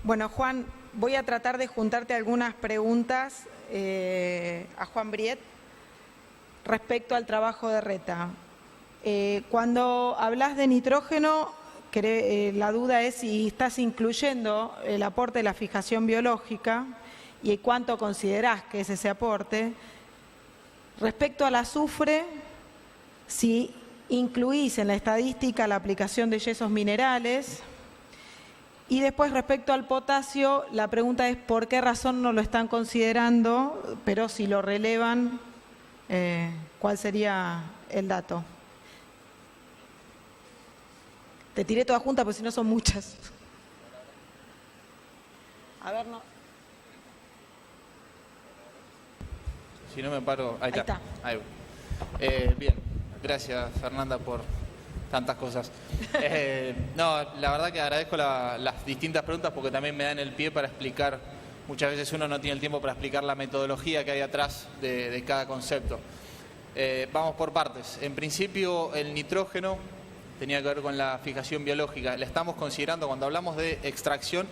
Bueno, Juan, voy a tratar de juntarte algunas preguntas a Juan Briet respecto al trabajo de Reta. Cuando hablas de nitrógeno, la duda es si estás incluyendo el aporte de la fijación biológica y cuánto considerás que es ese aporte. Respecto al azufre, si incluís en la estadística la aplicación de yesos minerales. Y después, respecto al potasio, la pregunta es por qué razón no lo están considerando, pero si lo relevan, ¿cuál sería el dato? Te tiré toda junta, porque si no son muchas. A ver, no. Si no me paro, ahí está. Ahí voy. Bien, gracias Fernanda por tantas cosas. No, la verdad que agradezco las distintas preguntas porque también me dan el pie para explicar. Muchas veces uno no tiene el tiempo para explicar la metodología que hay atrás de cada concepto. Vamos por partes. En principio, el nitrógeno tenía que ver con la fijación biológica. La estamos considerando cuando hablamos de extracción.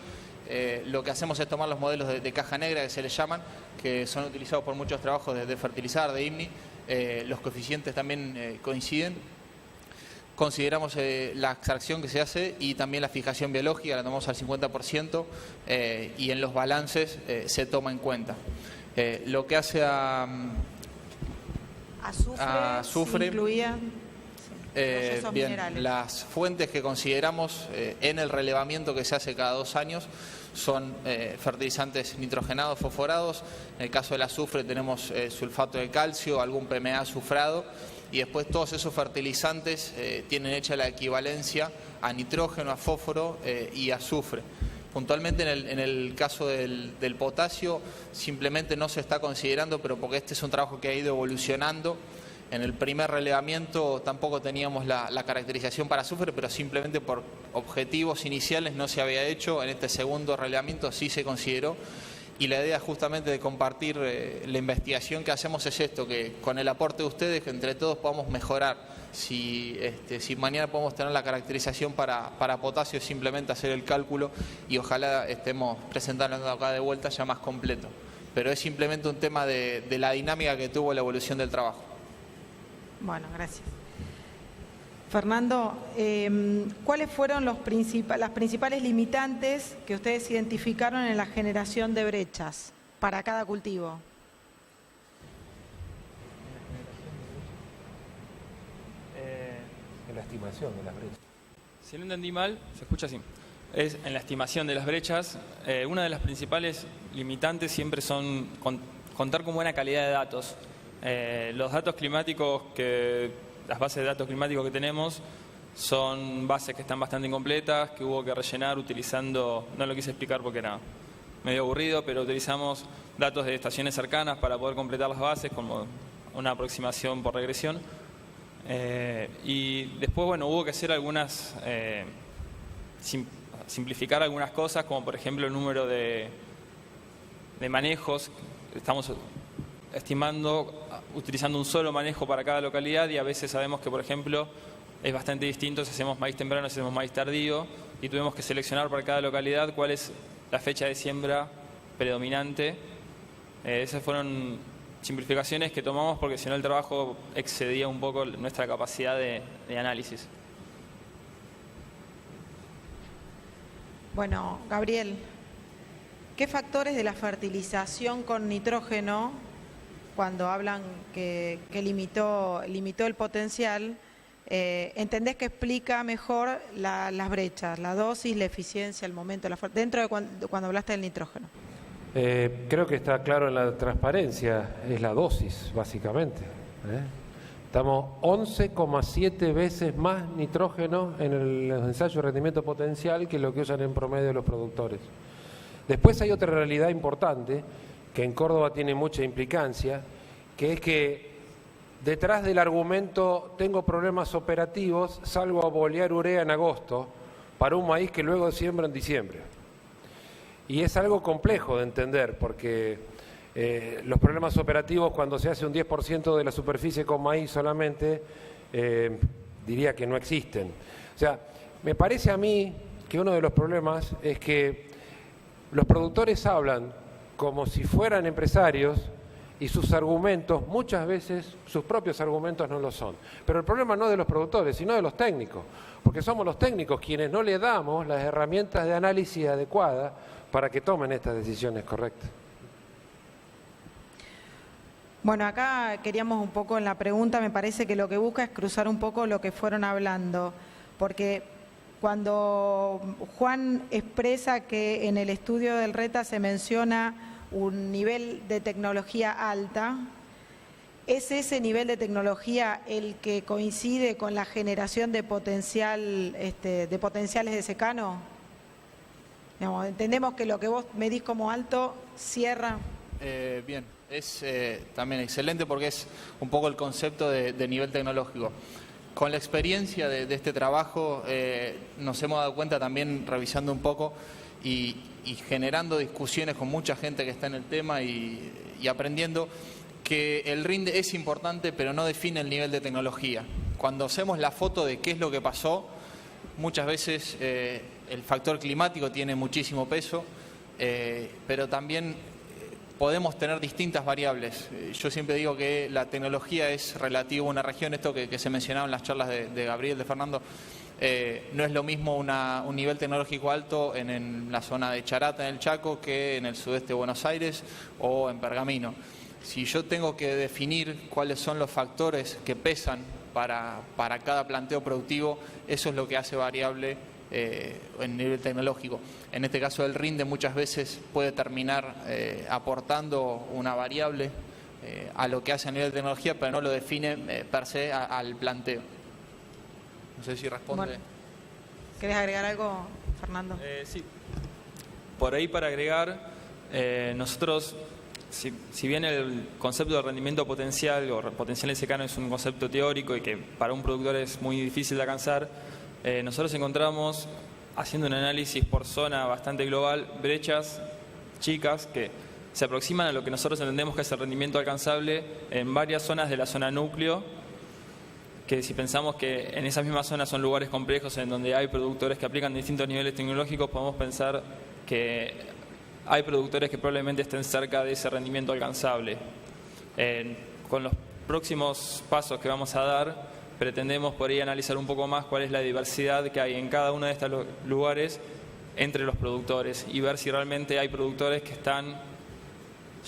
Lo que hacemos es tomar los modelos de caja negra, que se les llaman, que son utilizados por muchos trabajos de fertilizar, de IMNI. Los coeficientes también coinciden. Consideramos la extracción que se hace y también la fijación biológica, la tomamos al 50% y en los balances se toma en cuenta. Lo que hace a azufre incluía bien, minerales. Las fuentes que consideramos en el relevamiento que se hace cada 2 años son fertilizantes nitrogenados, fosforados. En el caso del azufre tenemos sulfato de calcio, algún PMA azufrado. Y después todos esos fertilizantes tienen hecha la equivalencia a nitrógeno, a fósforo y azufre. Puntualmente en el caso del potasio simplemente no se está considerando, pero porque este es un trabajo que ha ido evolucionando. En el primer relevamiento tampoco teníamos la caracterización para azufre, pero simplemente por objetivos iniciales no se había hecho. En este segundo relevamiento sí se consideró. Y la idea justamente de compartir la investigación que hacemos es esto, que con el aporte de ustedes, que entre todos podamos mejorar. Si mañana podemos tener la caracterización para potasio, simplemente hacer el cálculo y ojalá estemos presentando acá de vuelta ya más completo. Pero es simplemente un tema de la dinámica que tuvo la evolución del trabajo. Bueno, gracias. Fernando, ¿cuáles fueron las principales limitantes que ustedes identificaron en la generación de brechas para cada cultivo? En la estimación de las brechas. Si no entendí mal, se escucha así. Es en la estimación de las brechas, una de las principales limitantes siempre son contar con buena calidad de datos. Los datos climáticos las bases de datos climáticos que tenemos son bases que están bastante incompletas, que hubo que rellenar utilizando, no lo quise explicar porque era medio aburrido, pero utilizamos datos de estaciones cercanas para poder completar las bases como una aproximación por regresión. Y después, bueno, hubo que hacer algunas, simplificar algunas cosas, como por ejemplo el número de manejos. Estamos estimando utilizando un solo manejo para cada localidad y a veces sabemos que, por ejemplo, es bastante distinto si hacemos maíz temprano, si hacemos maíz tardío, y tuvimos que seleccionar para cada localidad cuál es la fecha de siembra predominante. Esas fueron simplificaciones que tomamos porque si no el trabajo excedía un poco nuestra capacidad de análisis. Bueno, Gabriel, ¿qué factores de la fertilización con nitrógeno, cuando hablan que limitó el potencial, entendés que explica mejor las brechas, la dosis, la eficiencia, el momento, dentro de cuando hablaste del nitrógeno? Creo que está claro en la transparencia, es la dosis, básicamente. Estamos 11,7 veces más nitrógeno en los ensayos de rendimiento potencial que lo que usan en promedio los productores. Después hay otra realidad importante, que en Córdoba tiene mucha implicancia, que es que detrás del argumento tengo problemas operativos, salgo a bolear urea en agosto para un maíz que luego siembra en diciembre. Y es algo complejo de entender porque los problemas operativos cuando se hace un 10% de la superficie con maíz solamente, diría que no existen. O sea, me parece a mí que uno de los problemas es que los productores hablan como si fueran empresarios y sus argumentos, muchas veces sus propios argumentos no lo son. Pero el problema no es de los productores, sino de los técnicos, porque somos los técnicos quienes no le damos las herramientas de análisis adecuadas para que tomen estas decisiones correctas. Bueno, acá queríamos un poco en la pregunta, me parece que lo que busca es cruzar un poco lo que fueron hablando, porque cuando Juan expresa que en el estudio del RETA se menciona un nivel de tecnología alta, ¿es ese nivel de tecnología el que coincide con la generación de potenciales de secano? Digamos, entendemos que lo que vos medís como alto cierra. Bien, es también excelente porque es un poco el concepto de nivel tecnológico. Con la experiencia de este trabajo nos hemos dado cuenta también revisando un poco y generando discusiones con mucha gente que está en el tema y aprendiendo que el RIND es importante pero no define el nivel de tecnología. Cuando hacemos la foto de qué es lo que pasó, muchas veces el factor climático tiene muchísimo peso, pero también podemos tener distintas variables. Yo siempre digo que la tecnología es relativa a una región, esto que se mencionaba en las charlas de Gabriel, de Fernando, no es lo mismo un nivel tecnológico alto en la zona de Charata, en el Chaco, que en el sudeste de Buenos Aires o en Pergamino. Si yo tengo que definir cuáles son los factores que pesan para cada planteo productivo, eso es lo que hace variable en nivel tecnológico. En este caso el RINDE muchas veces puede terminar aportando una variable a lo que hace a nivel de tecnología, pero no lo define per se al planteo. No sé si responde. Bueno, ¿querés agregar algo, Fernando? Sí. Por ahí para agregar, nosotros, si bien el concepto de rendimiento potencial o potencial en secano es un concepto teórico y que para un productor es muy difícil de alcanzar, nosotros encontramos, haciendo un análisis por zona bastante global, brechas chicas que se aproximan a lo que nosotros entendemos que es el rendimiento alcanzable en varias zonas de la zona núcleo, que si pensamos que en esas mismas zonas son lugares complejos en donde hay productores que aplican distintos niveles tecnológicos, podemos pensar que hay productores que probablemente estén cerca de ese rendimiento alcanzable. Con los próximos pasos que vamos a dar, pretendemos por ahí analizar un poco más cuál es la diversidad que hay en cada uno de estos lugares entre los productores y ver si realmente hay productores que están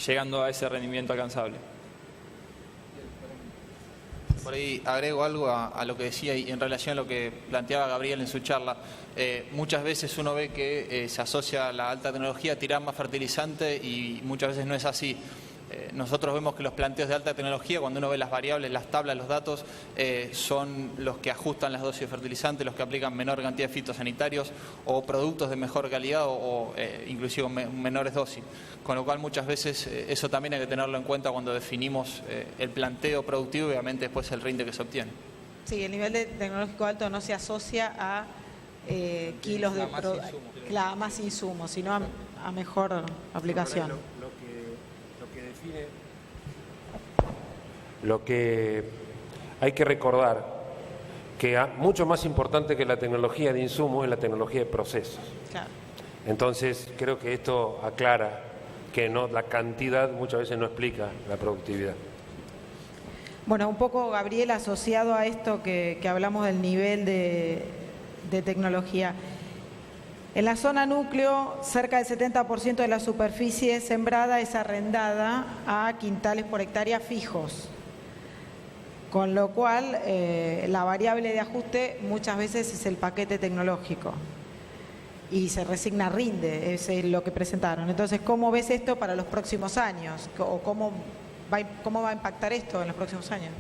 llegando a ese rendimiento alcanzable. Por ahí agrego algo a lo que decía y en relación a lo que planteaba Gabriel en su charla. Muchas veces uno ve que se asocia a la alta tecnología a tirar más fertilizante y muchas veces no es así. Nosotros vemos que los planteos de alta tecnología, cuando uno ve las variables, las tablas, los datos, son los que ajustan las dosis de fertilizante, los que aplican menor cantidad de fitosanitarios o productos de mejor calidad o inclusive menores dosis. Con lo cual muchas veces eso también hay que tenerlo en cuenta cuando definimos el planteo productivo y obviamente después el rinde que se obtiene. Sí, el nivel de tecnológico alto no se asocia a kilos de más insumos, sino a mejor aplicación. Lo que hay que recordar que mucho más importante que la tecnología de insumos es la tecnología de procesos. Claro. Entonces creo que esto aclara que no, la cantidad muchas veces no explica la productividad. Bueno, un poco, Gabriel, asociado a esto que hablamos del nivel de tecnología. En la zona núcleo, cerca del 70% de la superficie sembrada es arrendada a quintales por hectárea fijos, con lo cual la variable de ajuste muchas veces es el paquete tecnológico y se resigna rinde, es lo que presentaron. Entonces, ¿cómo ves esto para los próximos años? ¿O cómo va a impactar esto en los próximos años?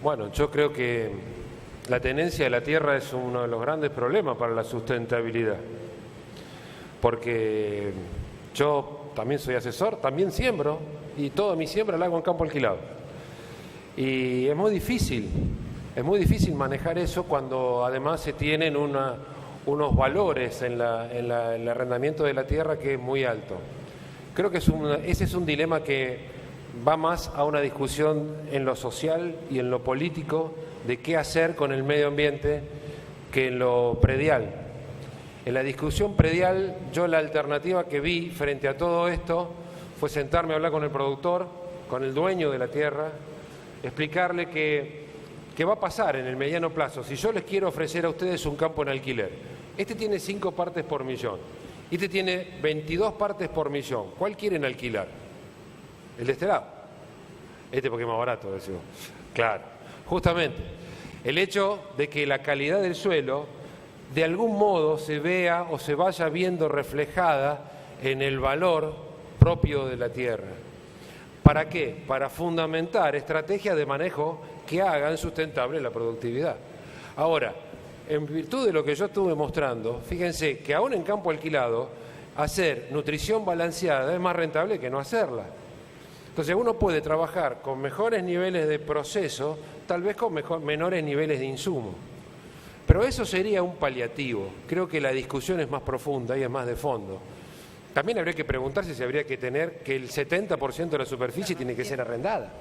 Bueno, yo creo que la tenencia de la tierra es uno de los grandes problemas para la sustentabilidad. Porque yo también soy asesor, también siembro y toda mi siembra la hago en campo alquilado. Y es muy difícil manejar eso cuando además se tienen unos valores en el arrendamiento de la tierra que es muy alto. Creo que ese es un dilema que va más a una discusión en lo social y en lo político de qué hacer con el medio ambiente que en lo predial. En la discusión predial, yo la alternativa que vi frente a todo esto fue sentarme a hablar con el productor, con el dueño de la tierra, explicarle qué va a pasar en el mediano plazo. Si yo les quiero ofrecer a ustedes un campo en alquiler, este tiene 5 partes por millón, este tiene 22 partes por millón, ¿cuál quieren alquilar? El de este lado. Este porque es más barato, decimos. Claro, justamente, el hecho de que la calidad del suelo de algún modo se vea o se vaya viendo reflejada en el valor propio de la tierra. ¿Para qué? Para fundamentar estrategias de manejo que hagan sustentable la productividad. Ahora, en virtud de lo que yo estuve mostrando, fíjense que aún en campo alquilado, hacer nutrición balanceada es más rentable que no hacerla. Entonces uno puede trabajar con mejores niveles de proceso, tal vez con menores niveles de insumo. Pero eso sería un paliativo. Creo que la discusión es más profunda y es más de fondo. También habría que preguntarse si habría que tener que el 70% de la superficie tiene que ser arrendada.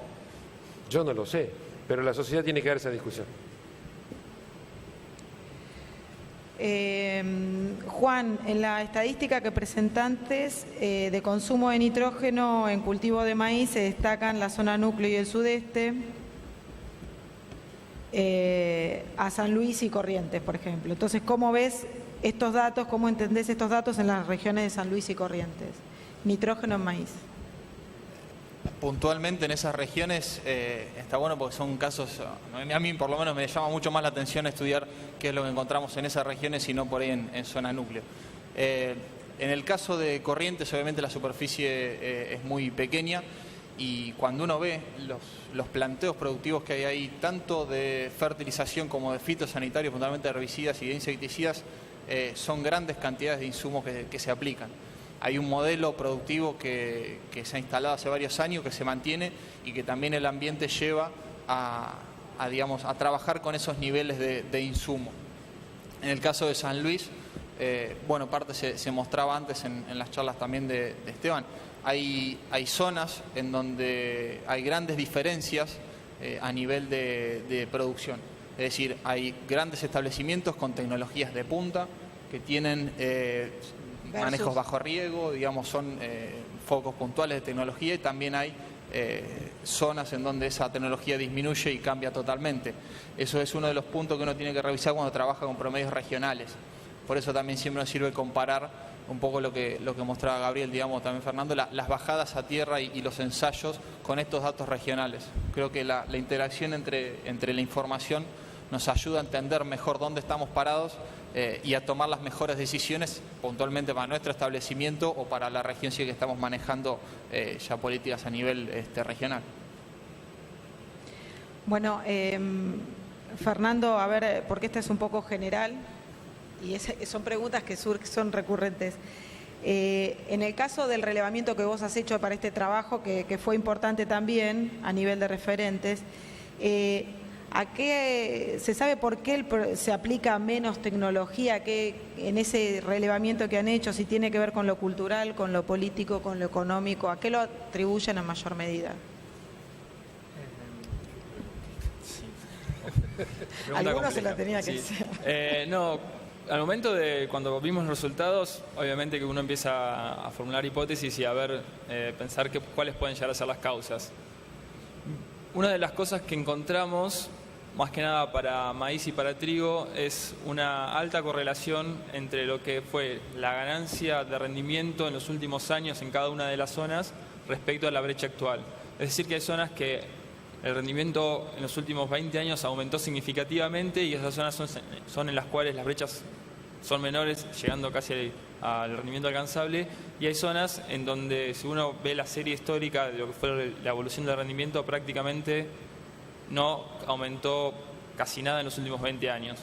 Yo no lo sé, pero la sociedad tiene que dar esa discusión. Juan, en la estadística que presentantes de consumo de nitrógeno en cultivo de maíz se destacan la zona núcleo y el sudeste, a San Luis y Corrientes, por ejemplo. Entonces, ¿cómo ves estos datos, cómo entendés estos datos en las regiones de San Luis y Corrientes? Nitrógeno en maíz. Puntualmente en esas regiones está bueno porque son casos, a mí por lo menos me llama mucho más la atención estudiar qué es lo que encontramos en esas regiones y no por ahí en zona núcleo. En el caso de Corrientes, obviamente la superficie es muy pequeña y cuando uno ve los planteos productivos que hay ahí, tanto de fertilización como de fitosanitarios, fundamentalmente de herbicidas y de insecticidas, son grandes cantidades de insumos que se aplican. Hay un modelo productivo que se ha instalado hace varios años, que se mantiene y que también el ambiente lleva a trabajar con esos niveles de insumo. En el caso de San Luis, bueno, parte se mostraba antes en las charlas también de Esteban, hay zonas en donde hay grandes diferencias a nivel de producción. Es decir, hay grandes establecimientos con tecnologías de punta que tienen manejos bajo riego, digamos, son focos puntuales de tecnología y también hay zonas en donde esa tecnología disminuye y cambia totalmente. Eso es uno de los puntos que uno tiene que revisar cuando trabaja con promedios regionales. Por eso también siempre nos sirve comparar un poco lo que mostraba Gabriel, digamos, también Fernando, las bajadas a tierra y los ensayos con estos datos regionales. Creo que la interacción entre la información nos ayuda a entender mejor dónde estamos parados y a tomar las mejores decisiones puntualmente para nuestro establecimiento o para la región si es que estamos manejando ya políticas a nivel regional. Bueno, Fernando, a ver, porque esta es un poco general y son preguntas que son recurrentes. En el caso del relevamiento que vos has hecho para este trabajo, que fue importante también a nivel de referentes, ¿a qué se sabe por qué se aplica menos tecnología en ese relevamiento que han hecho? Si tiene que ver con lo cultural, con lo político, con lo económico, ¿a qué lo atribuyen en mayor medida? Algunos se la tenía que hacer. No, al momento de cuando vimos los resultados, obviamente que uno empieza a formular hipótesis y a ver, pensar cuáles pueden llegar a ser las causas. Una de las cosas que encontramos, más que nada para maíz y para trigo, es una alta correlación entre lo que fue la ganancia de rendimiento en los últimos años en cada una de las zonas respecto a la brecha actual. Es decir, que hay zonas que el rendimiento en los últimos 20 años aumentó significativamente y esas zonas son en las cuales las brechas son menores, llegando casi al rendimiento alcanzable, y hay zonas en donde, si uno ve la serie histórica de lo que fue la evolución del rendimiento, prácticamente no aumentó casi nada en los últimos 20 años,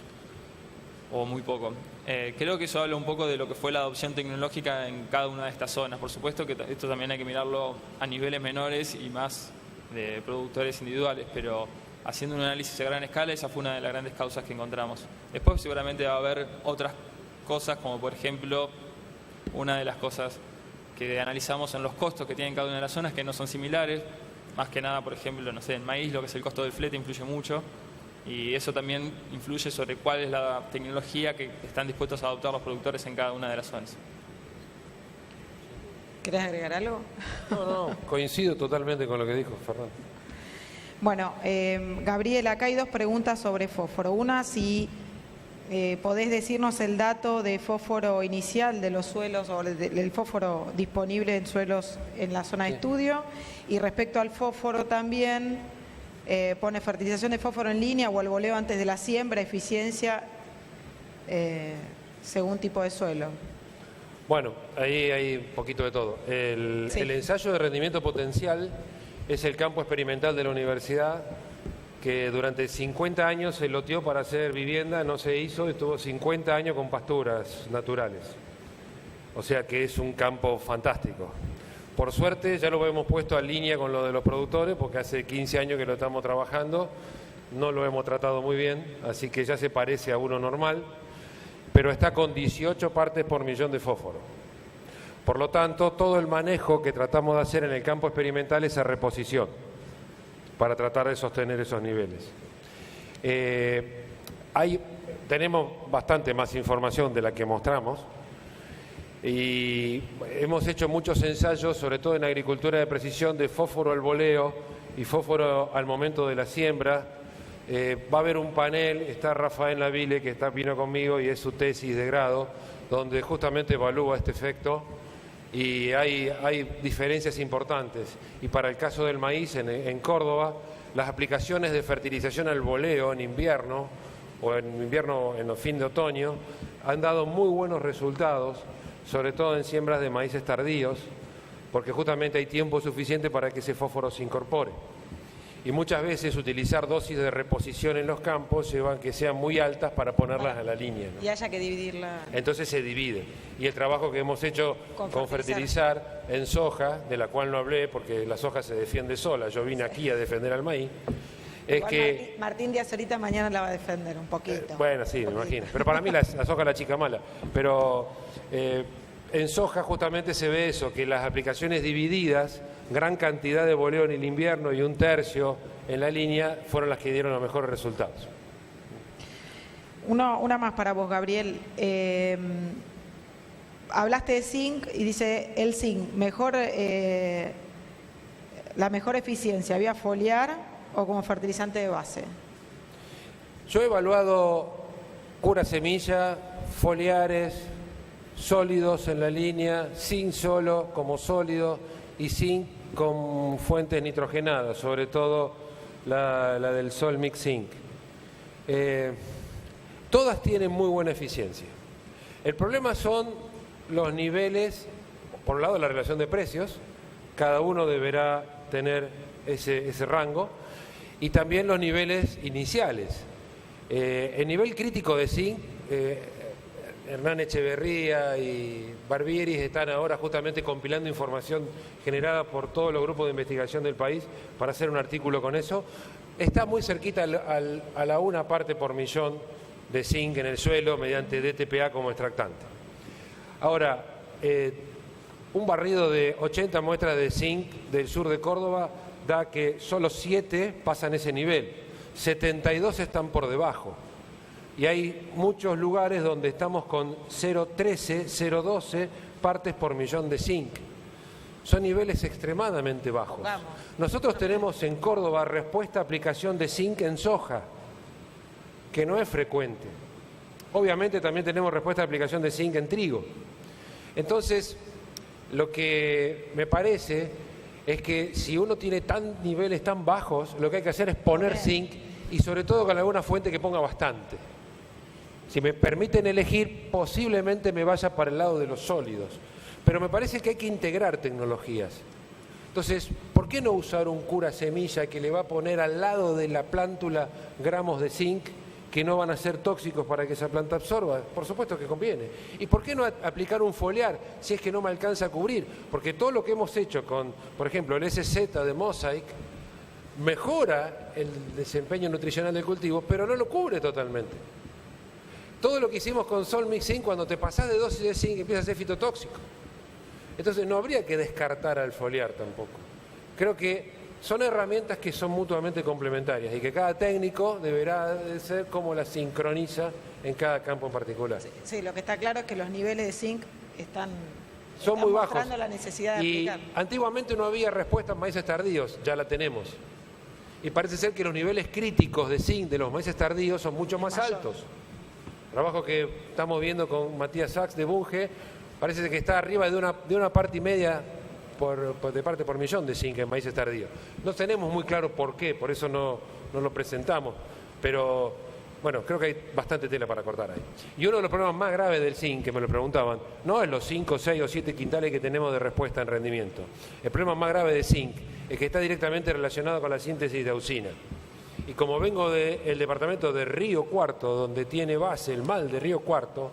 o muy poco. Creo que eso habla un poco de lo que fue la adopción tecnológica en cada una de estas zonas. Por supuesto que esto también hay que mirarlo a niveles menores y más de productores individuales, pero haciendo un análisis a gran escala, esa fue una de las grandes causas que encontramos. Después seguramente va a haber otras cosas, como por ejemplo, una de las cosas que analizamos en los costos que tienen cada una de las zonas, que no son similares. Más que nada, por ejemplo, no sé, en maíz lo que es el costo del flete influye mucho. Y eso también influye sobre cuál es la tecnología que están dispuestos a adoptar los productores en cada una de las zonas. ¿Querés agregar algo? No, coincido totalmente con lo que dijo Fernando. Bueno, Gabriel, acá hay dos preguntas sobre fósforo. Una, si podés decirnos el dato de fósforo inicial de los suelos o del fósforo disponible en suelos en la zona de estudio. Y respecto al fósforo también, pone fertilización de fósforo en línea o al voleo antes de la siembra, eficiencia según tipo de suelo. Bueno, ahí hay un poquito de todo. El ensayo de rendimiento potencial es el campo experimental de la universidad que durante 50 años se loteó para hacer vivienda, no se hizo, estuvo 50 años con pasturas naturales. O sea que es un campo fantástico. Por suerte ya lo hemos puesto en línea con lo de los productores, porque hace 15 años que lo estamos trabajando, no lo hemos tratado muy bien, así que ya se parece a uno normal, pero está con 18 partes por millón de fósforo. Por lo tanto, todo el manejo que tratamos de hacer en el campo experimental es a reposición, para tratar de sostener esos niveles. Tenemos bastante más información de la que mostramos y hemos hecho muchos ensayos, sobre todo en agricultura de precisión, de fósforo al voleo y fósforo al momento de la siembra. Va a haber un panel, está Rafael Navile, que vino conmigo y es su tesis de grado, donde justamente evalúa este efecto y hay diferencias importantes. Y para el caso del maíz en Córdoba, las aplicaciones de fertilización al voleo en invierno o en los fin de otoño han dado muy buenos resultados, sobre todo en siembras de maíces tardíos, porque justamente hay tiempo suficiente para que ese fósforo se incorpore. Y muchas veces utilizar dosis de reposición en los campos llevan que sean muy altas para ponerlas a la línea, ¿no? Y haya que dividirla. Entonces se divide. Y el trabajo que hemos hecho con fertilizar en soja, de la cual no hablé porque la soja se defiende sola, yo vine aquí a defender al maíz, es igual que... Martín Díaz ahorita mañana la va a defender un poquito. Bueno, sí, me imagino. Pero para mí la soja es la chica mala. Pero en soja justamente se ve eso, que las aplicaciones divididas, gran cantidad de voleo en el invierno y un tercio en la línea, fueron las que dieron los mejores resultados. Una más para vos, Gabriel. Hablaste de zinc y dice el zinc, la mejor eficiencia, ¿vía foliar o como fertilizante de base? Yo he evaluado cura semilla, foliares, sólidos en la línea, zinc solo como sólido y zinc con fuentes nitrogenadas, sobre todo la del Sol Mix Zinc. Todas tienen muy buena eficiencia. El problema son los niveles, por un lado la relación de precios, cada uno deberá tener ese rango, y también los niveles iniciales. El nivel crítico de zinc, Hernán Echeverría y Barbieris están ahora justamente compilando información generada por todos los grupos de investigación del país para hacer un artículo con eso. Está muy cerquita a la 1 parte por millón de zinc en el suelo mediante DTPA como extractante. Ahora, un barrido de 80 muestras de zinc del sur de Córdoba da que solo 7 pasan ese nivel, 72 están por debajo. Y hay muchos lugares donde estamos con 0,13, 0,12 partes por millón de zinc. Son niveles extremadamente bajos. Vamos. Nosotros tenemos en Córdoba respuesta a aplicación de zinc en soja, que no es frecuente. Obviamente también tenemos respuesta a aplicación de zinc en trigo. Entonces, lo que me parece es que si uno tiene niveles tan bajos, lo que hay que hacer es poner zinc y sobre todo con alguna fuente que ponga bastante. Si me permiten elegir, posiblemente me vaya para el lado de los sólidos. Pero me parece que hay que integrar tecnologías. Entonces, ¿por qué no usar un cura semilla que le va a poner al lado de la plántula gramos de zinc que no van a ser tóxicos para que esa planta absorba? Por supuesto que conviene. ¿Y por qué no aplicar un foliar si es que no me alcanza a cubrir? Porque todo lo que hemos hecho con, por ejemplo, el SZ de Mosaic mejora el desempeño nutricional del cultivo, pero no lo cubre totalmente. Todo lo que hicimos con Sol Mix Zinc, cuando te pasás de dosis de zinc, empieza a ser fitotóxico. Entonces no habría que descartar al foliar tampoco. Creo que son herramientas que son mutuamente complementarias y que cada técnico deberá de ser como las sincroniza en cada campo en particular. Sí, lo que está claro es que los niveles de zinc Son muy bajos. mostrando la necesidad de Y aplicar. antiguamente no había respuesta en maíces tardíos, ya la tenemos. Y parece ser que los niveles críticos de zinc de los maíces tardíos son mucho más Mayor. altos. Trabajo que estamos viendo con Matías Sachs de Bunge, parece que está arriba de una parte y media de parte por millón de zinc en maíces tardíos. No tenemos muy claro por qué, por eso no lo presentamos, pero bueno, creo que hay bastante tela para cortar ahí. Y uno de los problemas más graves del zinc, que me lo preguntaban, no es los 5, 6 o 7 quintales que tenemos de respuesta en rendimiento. El problema más grave de zinc es que está directamente relacionado con la síntesis de auxina. Y como vengo del departamento de Río Cuarto, donde tiene base el mal de Río Cuarto,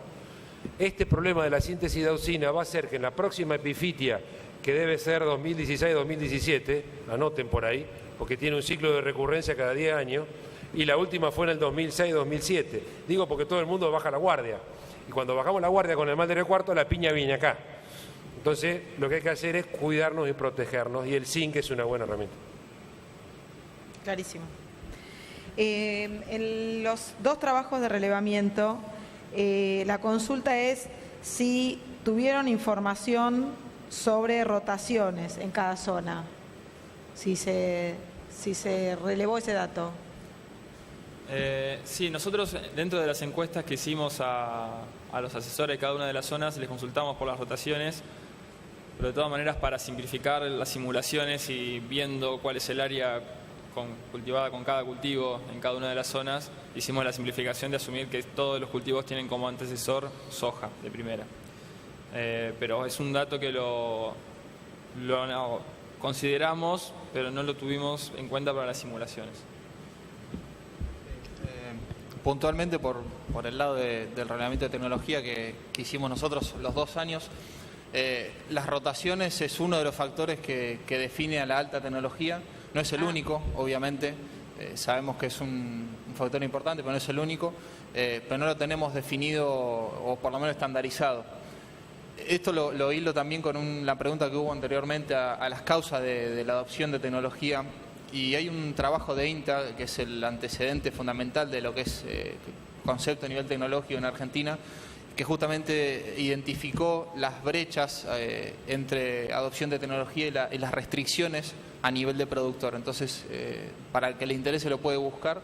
este problema de la síntesis de auxina va a hacer que en la próxima epifitia, que debe ser 2016-2017, anoten por ahí, porque tiene un ciclo de recurrencia cada 10 años, y la última fue en el 2006-2007. Digo porque todo el mundo baja la guardia, y cuando bajamos la guardia con el mal de Río Cuarto, la piña viene acá. Entonces, lo que hay que hacer es cuidarnos y protegernos, y el zinc es una buena herramienta. Clarísimo. En los dos trabajos de relevamiento, la consulta es si tuvieron información sobre rotaciones en cada zona, si se relevó ese dato. Sí, nosotros dentro de las encuestas que hicimos a los asesores de cada una de las zonas les consultamos por las rotaciones, pero de todas maneras para simplificar las simulaciones y viendo cuál es el área cultivada con cada cultivo en cada una de las zonas, hicimos la simplificación de asumir que todos los cultivos tienen como antecesor soja de primera. Pero es un dato que lo consideramos, pero no lo tuvimos en cuenta para las simulaciones. Puntualmente por el lado del reglamento de tecnología que hicimos nosotros los 2 años, las rotaciones es uno de los factores que define a la alta tecnología. No es el único, obviamente, sabemos que es un factor importante, pero no es el único, pero no lo tenemos definido o por lo menos estandarizado. Esto lo hilo también con la pregunta que hubo anteriormente a las causas de la adopción de tecnología, y hay un trabajo de INTA que es el antecedente fundamental de lo que es concepto a nivel tecnológico en Argentina, que justamente identificó las brechas entre adopción de tecnología y las restricciones a nivel de productor. Entonces, para el que le interese lo puede buscar.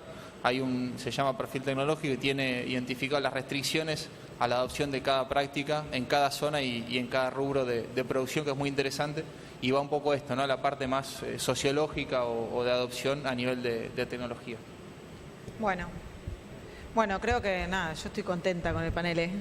Se llama perfil tecnológico y tiene identificado las restricciones a la adopción de cada práctica en cada zona y en cada rubro de producción, que es muy interesante, y va un poco esto, ¿no?, a la parte más sociológica o de adopción a nivel de tecnología. Bueno, creo que nada, yo estoy contenta con el panel,